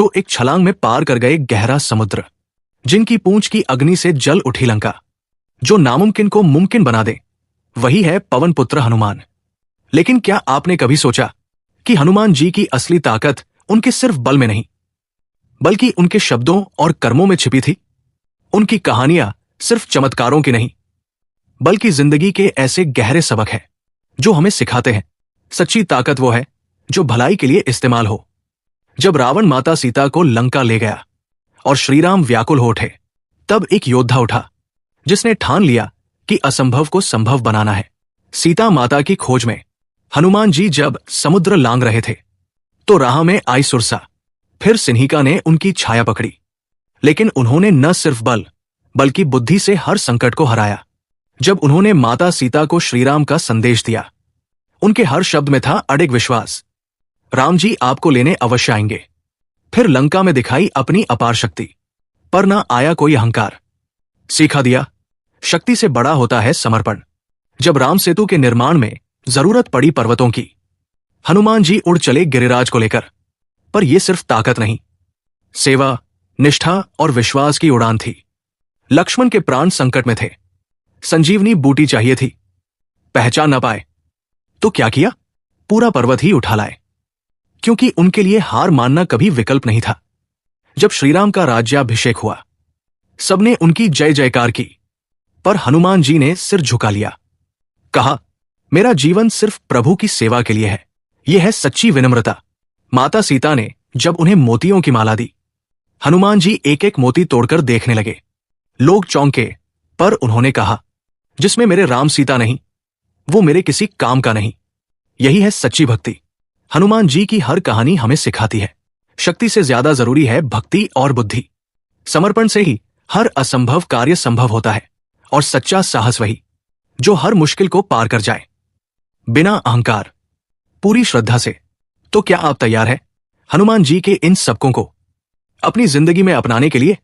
जो एक छलांग में पार कर गए गहरा समुद्र, जिनकी पूंछ की अग्नि से जल उठी लंका, जो नामुमकिन को मुमकिन बना दे, वही है पवन पुत्र हनुमान। लेकिन क्या आपने कभी सोचा कि हनुमान जी की असली ताकत उनके सिर्फ बल में नहीं, बल्कि उनके शब्दों और कर्मों में छिपी थी? उनकी कहानियां सिर्फ चमत्कारों की नहीं, बल्कि जिंदगी के ऐसे गहरे सबक हैं जो हमें सिखाते हैं सच्ची ताकत वो है जो भलाई के लिए इस्तेमाल हो। जब रावण माता सीता को लंका ले गया और श्रीराम व्याकुल हो उठे, तब एक योद्धा उठा जिसने ठान लिया कि असंभव को संभव बनाना है। सीता माता की खोज में हनुमान जी जब समुद्र लांग रहे थे, तो राह में आई सुरसा, फिर सिन्हिका ने उनकी छाया पकड़ी। लेकिन उन्होंने न सिर्फ बल बल्कि बुद्धि से हर संकट को हराया। जब उन्होंने माता सीता को श्रीराम का संदेश दिया, उनके हर शब्द में था अडिग विश्वास, राम जी आपको लेने अवश्य आएंगे। फिर लंका में दिखाई अपनी अपार शक्ति, पर न आया कोई अहंकार। सीखा दिया, शक्ति से बड़ा होता है समर्पण। जब राम सेतु के निर्माण में जरूरत पड़ी पर्वतों की, हनुमान जी उड़ चले गिरिराज को लेकर। पर यह सिर्फ ताकत नहीं, सेवा, निष्ठा और विश्वास की उड़ान थी। लक्ष्मण के प्राण संकट में थे, संजीवनी बूटी चाहिए थी, पहचान न पाए तो क्या किया? पूरा पर्वत ही उठा लाए, क्योंकि उनके लिए हार मानना कभी विकल्प नहीं था। जब श्रीराम का राज्याभिषेक हुआ, सबने उनकी जय जयकार की, पर हनुमान जी ने सिर झुका लिया। कहा, मेरा जीवन सिर्फ प्रभु की सेवा के लिए है। यह है सच्ची विनम्रता। माता सीता ने जब उन्हें मोतियों की माला दी, हनुमान जी एक एक मोती तोड़कर देखने लगे। लोग चौंके, पर उन्होंने कहा, जिसमें मेरे राम सीता नहीं, वो मेरे किसी काम का नहीं। यही है सच्ची भक्ति। हनुमान जी की हर कहानी हमें सिखाती है, शक्ति से ज्यादा जरूरी है भक्ति और बुद्धि। समर्पण से ही हर असंभव कार्य संभव होता है, और सच्चा साहस वही जो हर मुश्किल को पार कर जाए, बिना अहंकार, पूरी श्रद्धा से। तो क्या आप तैयार हैं हनुमान जी के इन सबकों को अपनी जिंदगी में अपनाने के लिए?